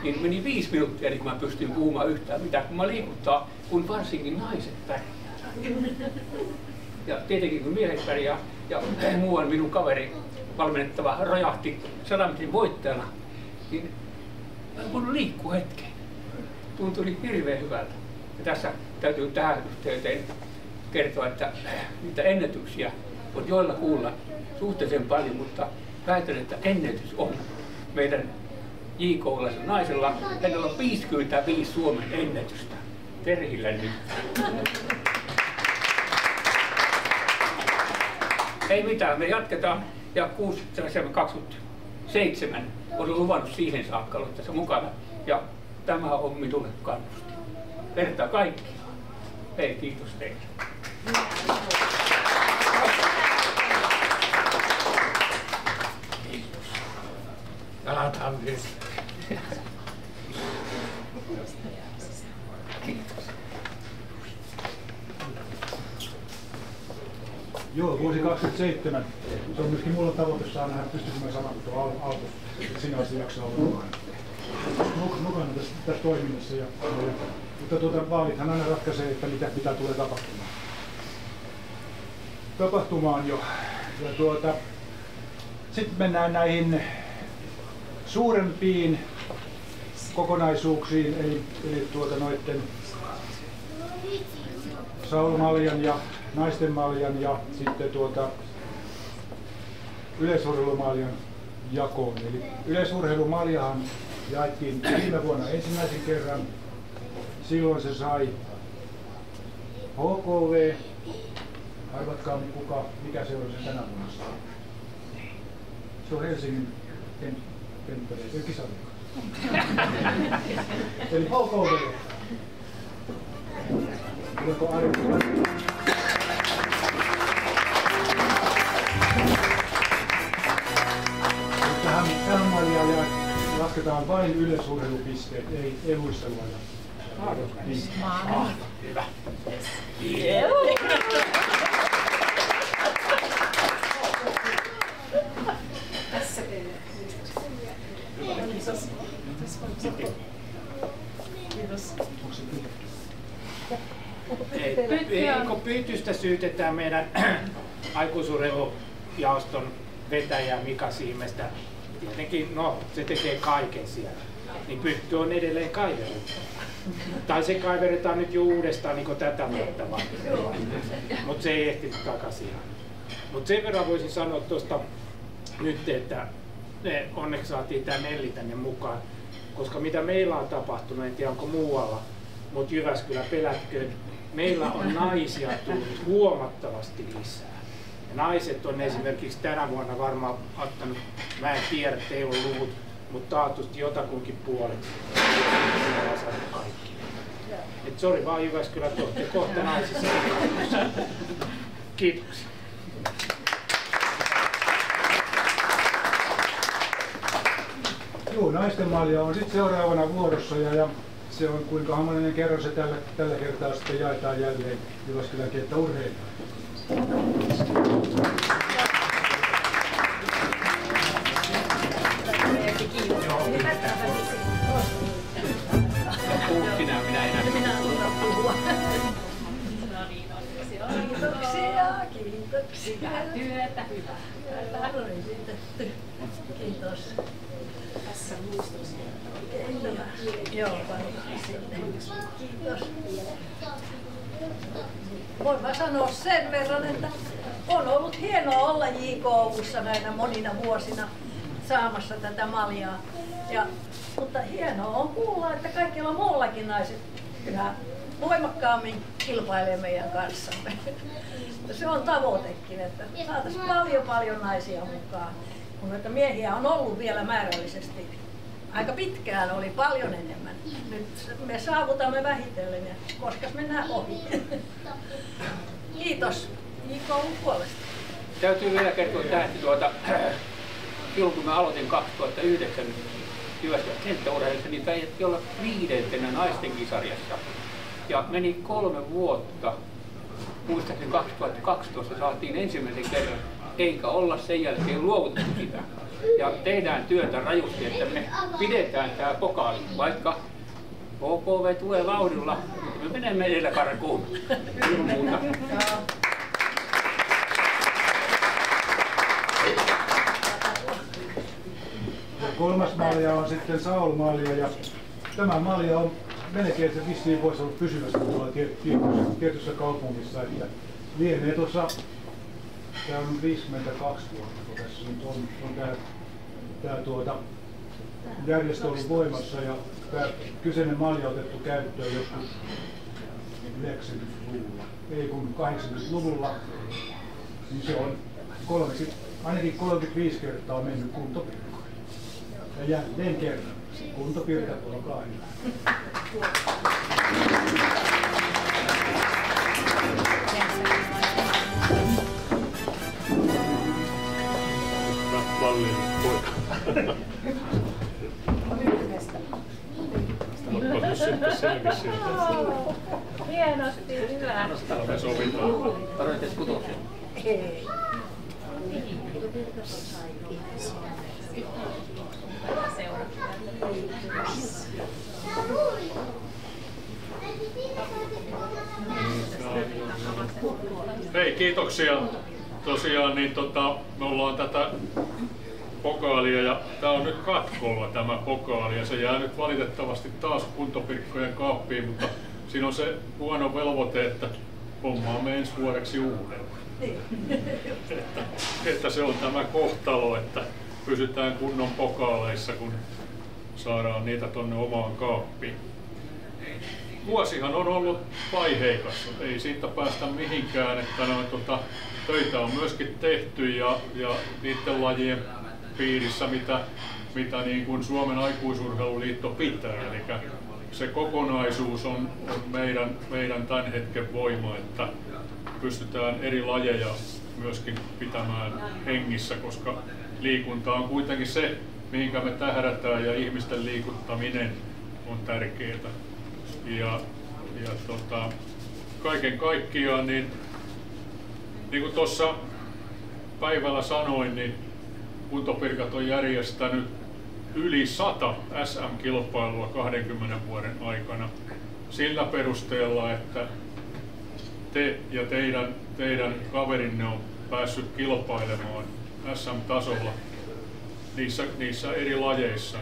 niin meni 5 minuuttia ennen kuin mä pystyin puhumaan yhtään mitään, kun mä liikuttaa, kun varsinkin naiset pärjää. Ja tietenkin kun miehet pärjää, ja muuan minun kaveri valmennettava rojahti 100 metrin voittajana, niin mä en voinut liikkua hetken. Tuntui hirveän hyvältä. Ja tässä täytyy tähän yhteyteen kertoa, että niitä ennätyksiä on joilla kuulla suhteellisen paljon, mutta väitän, että ennätys on meidän J.K.-laisella naisella. Hänellä on 55 Suomen ennätystä. Terhillä nyt. Ei mitään, me jatketaan. Ja 27 olen luvannut siihen saakka olla tässä mukana. Ja tämä on minulle kannusti. Vertaa kaikki. Hei, kiitos teille. Jalataan nyt. Joo, vuosi 27. Se on myöskin mulla tavoite saada nähdä, pystyisimme saman kuin tuo alku. Sinä olisit jaksaa olla mukana tässä toiminnassa. Mutta vaalithan aina ratkaisee, että mitä tulee tapahtumaan jo. Ja sitten mennään näihin suurempiin kokonaisuuksiin, eli noitten Saul-maljan ja naisten maljan ja sitten yleisurheilumaljan jakoon. Eli yleisurheilumaljahan jaettiin viime vuonna ensimmäisen kerran. Silloin se sai HKV. Arvatkaa mikä se on se tänä vuonna saa. Se on Helsingin kisaliiga. Eli HKV. Tuleeko Ari? Tähän maljaan lasketaan vain yleisurheilupisteet, ei luistelua. Hyvä. Tässä kiitos. Eikö Pyytystä syytetään meidän aikuisurheilujaoston vetäjä Mika Siimestä? Tietenkin, no se tekee kaiken siellä. Niin Pytty on edelleen kaiverrettu. Tai se kaiveretaan nyt jo uudestaan niin tätä vuotta mutta se ei ehtinyt takaisin. Mutta sen verran voisin sanoa tuosta nyt, että onneksi saatiin tämä Nelli tänne mukaan. Koska mitä meillä on tapahtunut, en tiedä onko muualla, mutta Jyväskylä pelätköön, meillä on naisia tullut huomattavasti lisää. Ja naiset on esimerkiksi tänä vuonna varmaan ottanut, mä en tiedä, teillä on luvut, mutta taatusti jotakunkin puolet. Et sori vaan Jyväskylä, kohta naisissa. Kiitoksia. Joo, naisten malja on sitten seuraavana vuorossa ja se on kuinka moninen kerran se tällä kertaa sitten jaetaan jälleen Jyväskylän kenttäurheilijoille. Kiitoksia. Hyvää työtä. Kiitos. Tässä muistoksi. Joo, kiitos. Voin mä sanoa sen verran, että on ollut hienoa olla JK:ssa näinä monina vuosina saamassa tätä maljaa. Mutta hienoa on kuulla, että kaikilla muullakin naiset yhä voimakkaammin kilpailee meidän kanssamme. Se on tavoitekin, että saataisiin paljon naisia mukaan. Kun näitä miehiä on ollut vielä määrällisesti. Aika pitkään oli paljon enemmän. Nyt me saavutamme vähitellen ja koska mennään ohi. Kiitos JK:n puolesta. Täytyy vielä kertoa tähän, että silloin kun mä aloitin 2009 Jyväskylän kenttäurheilussa, niin taidettiin olla 5. naisten kisarjassa. Ja meni 3 vuotta muistaakseni 2012 saatiin ensimmäisen kerran, eikä olla sen jälkeen luovutettu sitä. Ja tehdään työtä rajusti, että me pidetään tämä pokaali, vaikka OKV tulee vauhdilla, mutta me menemme edellä karkuun ilman muuta. Ja kolmas malja on sitten Saul-malja, ja tämä malja on melkein se vissiin voisi olla pysyvästi tuolla tietyssä kaupungissa, että lienee tuossa, tämä on 52 vuotta, kun tässä nyt on tämä järjestö ollut voimassa, ja tämä kyseinen malja on otettu käyttöön joskus 90-luvulla, ei kun 80-luvulla, niin se on ainakin 35 kertaa mennyt kuntopirkkoihin. Ja jälleen kerran, kuntopirkka, olkaa hyvä. Mallin poika. Ottaa sitten selvissä. Hienosti, hyvä. Me sovitaan. Tarvitset kutosia? Ei. Hei, kiitoksia. Tosiaan niin me ollaan tätä pokaalia ja tää on nyt katkolla tämä pokaali ja se jää nyt valitettavasti taas kuntopirkkojen kaappiin, mutta siinä on se huono velvoite, että hommaamme ensi vuodeksi uuden. Että se on tämä kohtalo, että pysytään kunnon pokaaleissa, kun saadaan niitä tonne omaan kaappiin. Vuosihan on ollut vaiheikas, ei siitä päästä mihinkään, että töitä on myöskin tehty ja niiden lajien piirissä, mitä niin kuin Suomen aikuisurheiluliitto pitää. Eli se kokonaisuus on meidän tämän hetken voima, että pystytään eri lajeja myöskin pitämään hengissä, koska liikunta on kuitenkin se, mihinkä me tähdätään, ja ihmisten liikuttaminen on tärkeää. Ja kaiken kaikkiaan, niin kuin tuossa päivällä sanoin, niin Kuntopirkat on järjestänyt yli 100 SM-kilpailua 20 vuoden aikana sillä perusteella, että te ja teidän kaverinne on päässyt kilpailemaan SM-tasolla niissä eri lajeissa.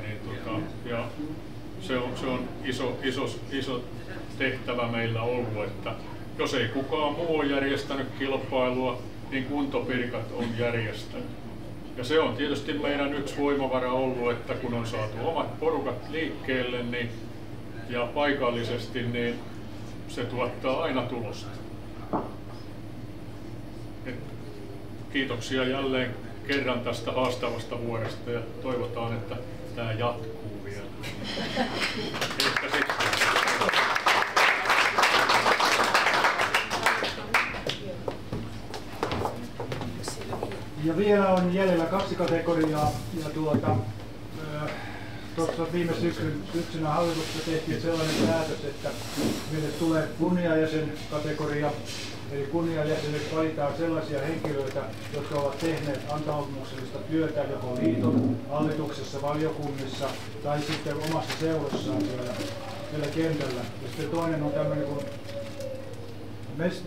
Ja se on iso tehtävä meillä ollut, että jos ei kukaan muu ole järjestänyt kilpailua, niin Kuntopirkat on järjestänyt. Ja se on tietysti meidän yksi voimavara ollut, että kun on saatu omat porukat liikkeelle ja paikallisesti, niin se tuottaa aina tulosta. Kiitoksia jälleen kerran tästä haastavasta vuodesta ja toivotaan, että tämä jatkuu vielä. Ja vielä on jäljellä 2 kategoriaa, ja tuossa viime syksynä hallituksessa tehtiin sellainen päätös, että meille tulee kunniajäsenkategoria, eli kunniajäsenet valitaan sellaisia henkilöitä, jotka ovat tehneet antaumuksellista työtä joko liiton hallituksessa, valiokunnissa tai sitten omassa seurassaan siellä kentällä. Ja sitten toinen on tämmöinen kuin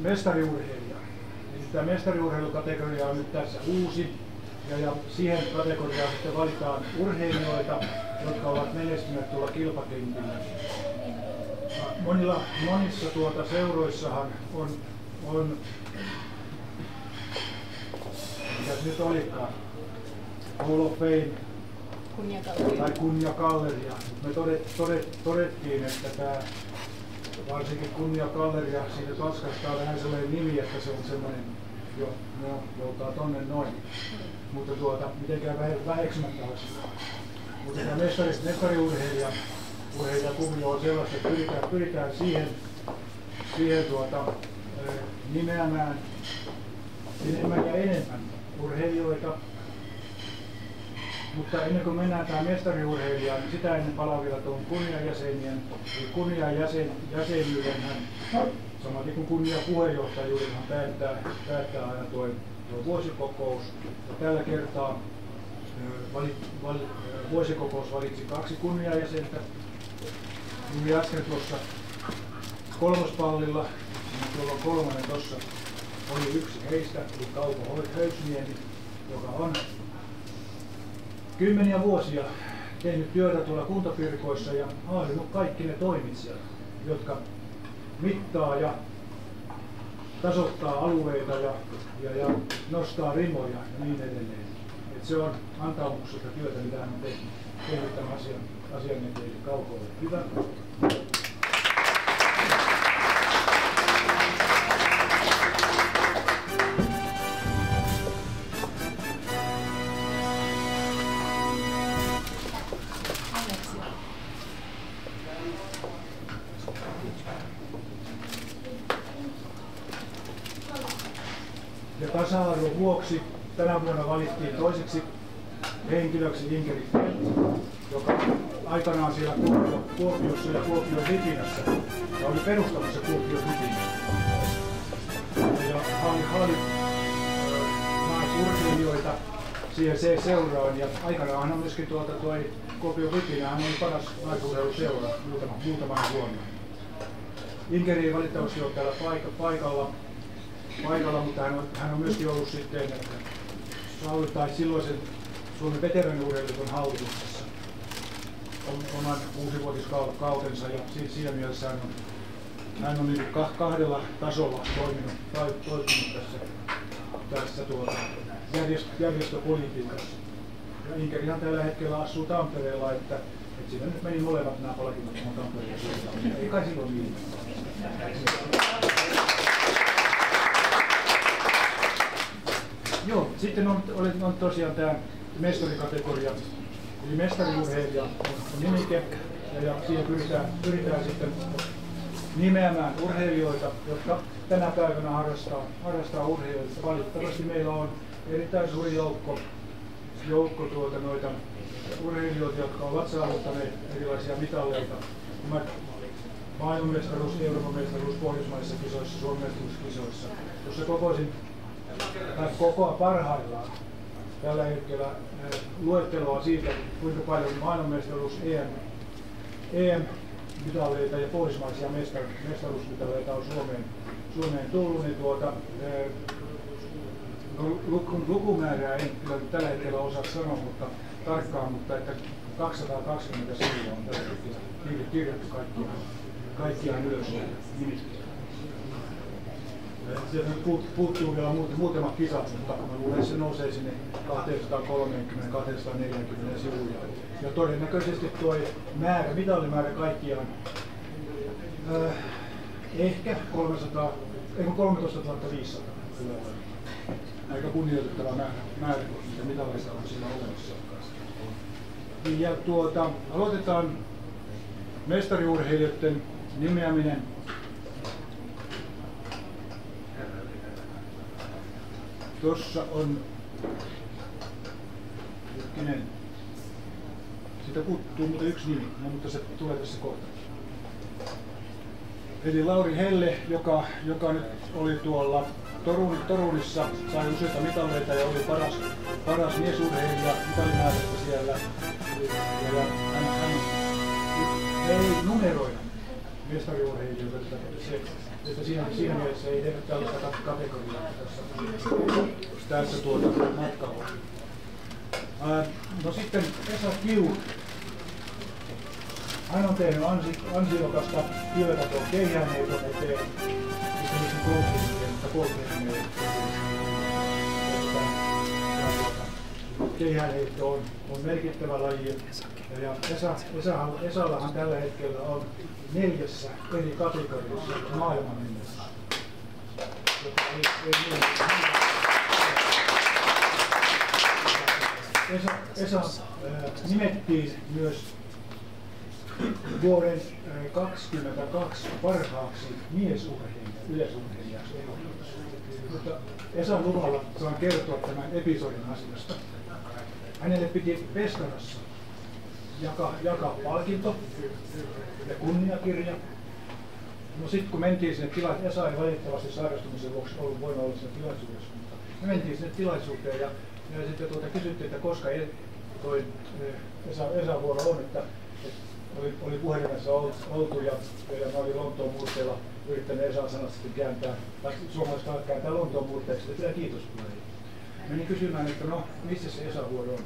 mestariurheilija. Tämä mestariurheilukategoria on nyt tässä uusi, ja siihen kategoriaan sitten valitaan urheilijoita, jotka ovat menestyneet tuolla kilpakentillä. Monissa seuroissahan on mitäs nyt olikaan, Hall of Fame tai kunniagalleria. Me todettiin, että tämä varsinkin kunniagalleria siitä Tanskasta on vähän sellainen nimi, että se on semmoinen, joutaa tonne noin. Mutta mitenkään väheksymättä asiaa. Mutta tämä mestariurheilijakuvio on sellaista, että pyritään siihen nimeämään enemmän ja enemmän urheilijoita, Mutta ennen kuin mennään tähän mestariurheilijaan, niin sitä ennen palaan vielä tuon kunniajäsenyyden. Samaten kuin kunniapuheenjohtajuuden päättää aina tuo vuosikokous. Ja tällä kertaa vuosikokous valitsi 2 kunniajäsentä. Juuri äsken tuossa kolmospallilla, niin tuolla on kolmannen tuossa, oli yksi heistä, eli Kaupo Höysniemi, joka on kymmeniä vuosia tehnyt työtä tuolla kuntapirkoissa ja hallinnut kaikki ne toimitsijat, jotka mittaa ja tasoittaa alueita ja nostaa rimoja ja niin edelleen. Et se on antaumuksesta työtä, mitä hän on tehnyt tämän asian eteen. Kaupo, hyvä. Ja tasa-arvon vuoksi tänä vuonna valittiin toiseksi henkilöksi Inkeri Felt, joka aikanaan siellä Kuopiossa ja Kuopion Lipinässä ja oli perustamassa Kuopion Lipinää. Ja hän naisurheilijoita siihen seuraan ja aikanaan hän myöskin toi Kuopion Lipinä, hän oli paras naisurheiluseura muutaman vuonna. Inkeri ei valitettavasti ole täällä paikalla, mutta hän on myöskin ollut sitten silloisen Suomen veteraaniurheilijat hallituksessa oman 6-vuotiskautensa ja siinä mielessä hän on niin kahdella tasolla toiminut tässä järjestöpolitiikassa. Ja Inkerihan tällä hetkellä asuu Tampereella, että siinä nyt meni molemmat nämä palkinnot Tampereella. Ei kai silloin niin. Joo, sitten on tosiaan tämä mestarikategoria, eli mestariurheilija on nimike, ja siihen pyritään sitten nimeämään urheilijoita, jotka tänä päivänä harrastaa urheilijoita. Valitettavasti meillä on erittäin suuri joukko noita urheilijoita, jotka ovat saavuttaneet erilaisia mitalleita. Maailmanmestaruus, Euroopan mestaruus, pohjoismaisissa kisoissa, Suomen mestaruuskisoissa. Tuossa kokoa parhaillaan tällä hetkellä luetteloa siitä, kuinka paljon maailmanmestaruus, EM-mitalleita ja pohjoismaisia mestaruusmitalleita on Suomeen tullut, niin lukumäärää en kyllä tällä hetkellä osaa sanoa tarkkaan, mutta että 220 sivua on tällä hetkellä kirjattu kaikkiaan ylös nimittäin. Sieltä puuttuu vielä muutamat kisat, mutta mä luulen, että se nousee sinne 230-240 sivuja. Ja todennäköisesti tuo mitallimäärä kaikkiaan ehkä 13 500. Aika kunnioitettava määrä, mitä mitalleista on siinä olemassa. Ja aloitetaan mestariurheilijoiden nimeäminen. Tuossa on, siitä puuttuu muuten yksi nimi, mutta se tulee tässä kohta. Eli Lauri Helle, joka nyt oli tuolla Torunissa, sai useita mitalleita ja oli paras miesurheilija mitallimäärästä siellä. Ja hän ei numeroida mestariurheilijoita, että siinä mielessä ei tehdä tällaista kategoriaa tässä matkalla. No sitten Esa Kiuru. Hän on tehnyt ansiokasta työtä tuon keihäänheiton eteen, keihäänheitto on merkittävä laji. Ja Esallahan tällä hetkellä on 4 eri kategoriassa maailmanennätys. Esa nimettiin myös vuoden 2022 parhaaksi yleisurheilijaksi. Mutta Esan luvalla saan kertoa tämän episodin asiasta. hänelle piti Peskarassa jakaa palkinto ja kunniakirja. No sitten kun mentiin sinne tilaisuuteen, Esa ei valitettavasti sairastumisen vuoksi voinut olla siinä tilaisuudessa, mutta me mentiin sinne tilaisuuteen ja sitten kysyttiin, että koska toi Esan vuoro on, että oli puhelimessa oltu ja mä olin Lontoon murteella yrittänyt Esan sanat sitten kääntää, tai suomalaiset sanat kääntää Lontoon murteeksi, että kiitos tulee. Menin kysymään, että no missä se Esan vuoro on?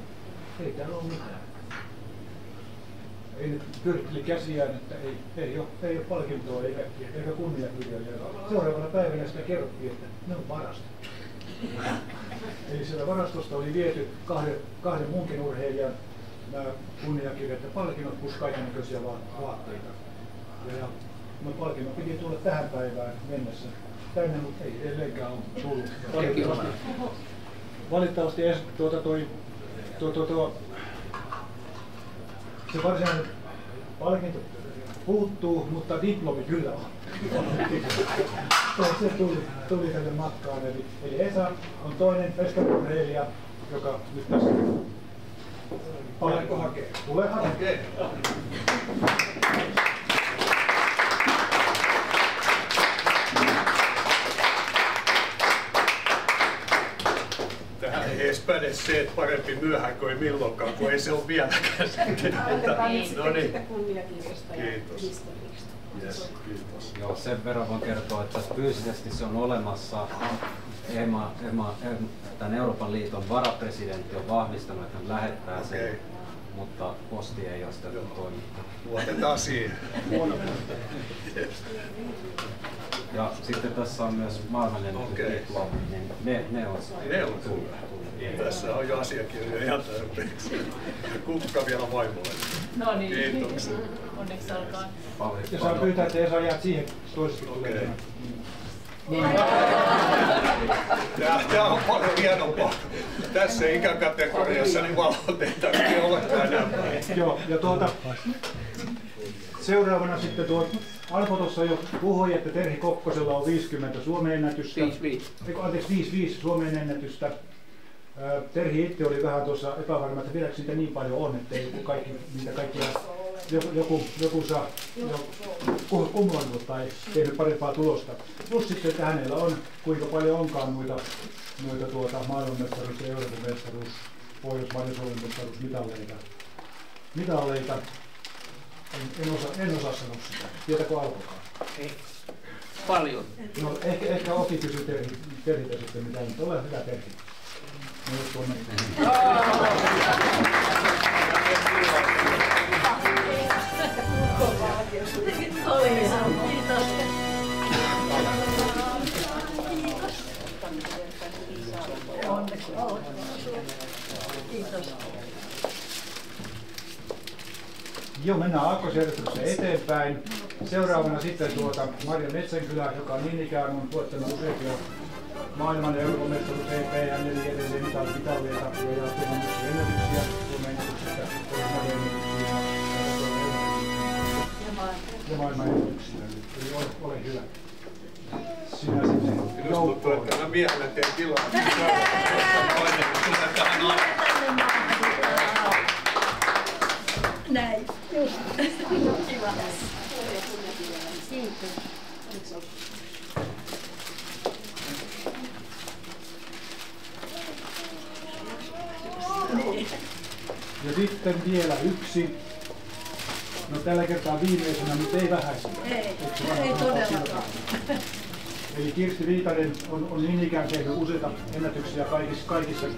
Ei täällä ole mitään. Ei nyt pyöritteli käsiään, että ei ole palkintoa eikä kunniakirjaa. Seuraavana päivänä sitä kerrottiin, että ne on varastettu. Eli sieltä varastosta oli viety kahden muunkin urheilijan kunniakirjat ja palkinnot plus kaikennäköisiä vaatteita. Ja no palkinnot piti tulla tähän päivään mennessä tänne, mutta ei edelleenkään ole tullut. Valitettavasti se varsinainen palkinto puuttuu, mutta diplomi kyllä on. Se tuli tälle matkaan. Eli Esa on toinen peskaurheilija, joka nyt tässä palkinto hakee. Tulee hakee. Tähän ei edes päde se, että parempi myöhään kuin ei milloinkaan, kun ei se ole vieläkään sitten. No niin. Kiitos. Yes, kiitos. Joo, sen verran voin kertoa, että fyysisesti se on olemassa. Tämän Euroopan liiton varapresidentti on vahvistanut, että hän lähettää sen, mutta posti ei ole sitä toimittanut. Luotetaan siihen. Ja sitten tässä on myös maailmanennätysdiplomi, niin ne on tullut. Tässä on jo asiakirjoja ihan tarpeeksi. Kukka vielä vaimolle. No niin. Kiitoksia. Onneksi olkoon. Ja saa pyytää, että Esa jäät siihen toisesti tulee. Tämä on paljon hienompaa. Tässä ikäkategoriassa niin valot ei tarvitse olla enää. Joo, ja seuraavana sitten Alpo tuossa jo puhui, että Terhi Kokkosella on 50 Suomen ennätystä. 5 Suomen ennätystä. Terhi itse oli vähän tuossa epävarma, että vieläkö niitä niin paljon on, että ei niitä kaikkia joku saa kumuloinut tai tehnyt parempaa tulosta. Plus sitten, että hänellä on, kuinka paljon onkaan noita maailmanmestaruus- ja Euroopan mestaruus, Pohjoismaiden Suomen mestaruusmitalleita. En osaa sanoa sitä. Tietääkö Alpokaan? Ei. Paljon. No ehkä Oki kysyy Terhiltä sitten mitä, mutta ole hyvä Terhi. Kiitos. Joo, mennään aakkosjärjestyksessä eteenpäin. Seuraavana sitten Marja Metsänkylä, joka niin ikään on tuottanut useita maailman ja Euroopan mestaruus EPN, eli edelleen mitalleita ja tullut ennätyksiä Suomen ennätyksistä, Marja ennätyksiä ja maailman ennätyksiä. Eli ole hyvä. Sinä sinne joukkoon. Minusta tuntuu, että mä vielä teen tilaa. Näin, just. Kiva. Kiitos. Ja sitten vielä yksi. No tällä kertaa viimeisenä, mutta ei vähäisenä. Ei todellakaan. Eli Kirsti Viitanen on niin ikään tehnyt useita ennätyksiä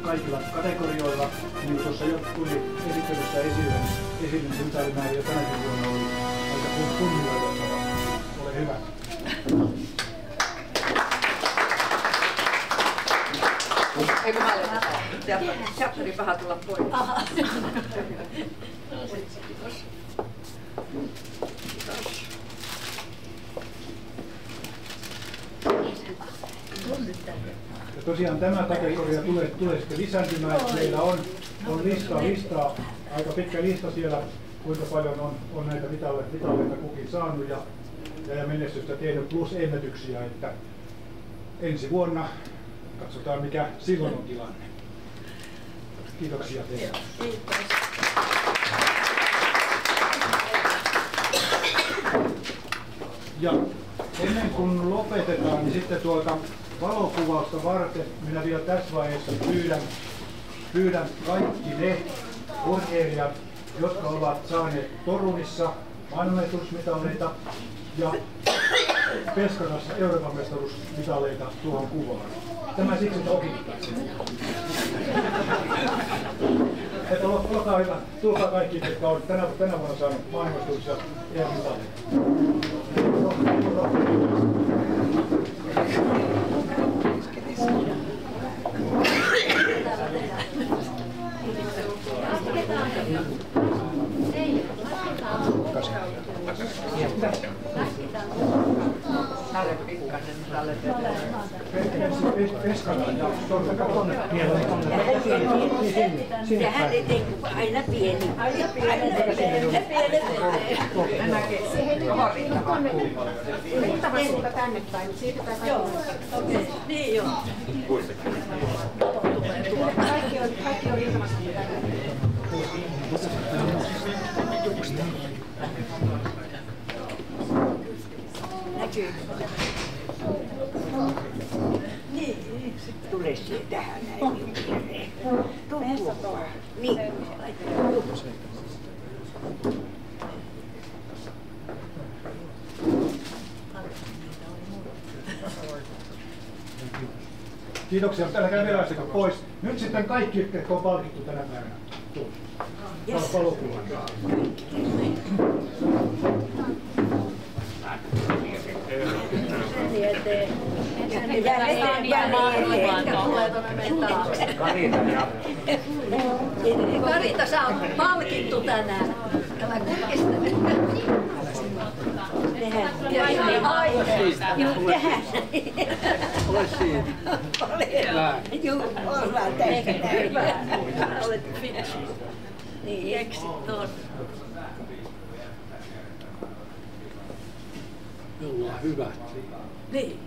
kaikilla kategorioilla. Niin kuin tuossa jo tuli esittelyssä esille niin mitalimäärä jo tänäkin vuonna oli aika kunnioitettava. Ole hyvä. Eikö mä olen? Chapterin vähän tulla pois. Kiitos. Ja tosiaan tämä kategoria tulee sitten lisääntymään. Meillä on listaa, aika pitkä lista siellä, kuinka paljon on näitä mitalleita kukin saanut ja menestystä tehnyt plus ennätyksiä, että ensi vuonna katsotaan mikä silloin on tilanne. Kiitoksia teille. Kiitos. Ja ennen kuin lopetetaan, niin sitten valokuvausta varten minä vielä tässä vaiheessa pyydän kaikki ne urheilijat, jotka ovat saaneet Torunissa maailmanmestaruusmitaleita ja Peskarassa Euroopan mestaruusmitaleita tuohon kuvaan. Tämä siksi toki. Että olkaa hyvä, tulkaa kaikki, jotka on tänä vuonna saanut maailmanmestaruus ja EM-mitaleita. Nalle Pikkanen, Nalle ja hän ei tee aina pieni. Aina Riittävä tänne päin, mutta siirrytään kaikki. Niin joo. Kaikki on riittävästi tänne. Näkyy. Niin. Tule siihen tähän näin. Tuo. Niin. Kiitoksia, mutta älkää vielä lähtekö pois. Nyt sitten kaikki, jotka on palkittu tänä päivänä. Valokuvaan. Karita, sä oot palkittu tänään. Älä kurkistele. Ja ihan aiheesta. Juu, tähän. Ole siinä. Juu, ollaan tässä. Olet fiksu. Niin, eksit on. Jolla on hyvät. Niin.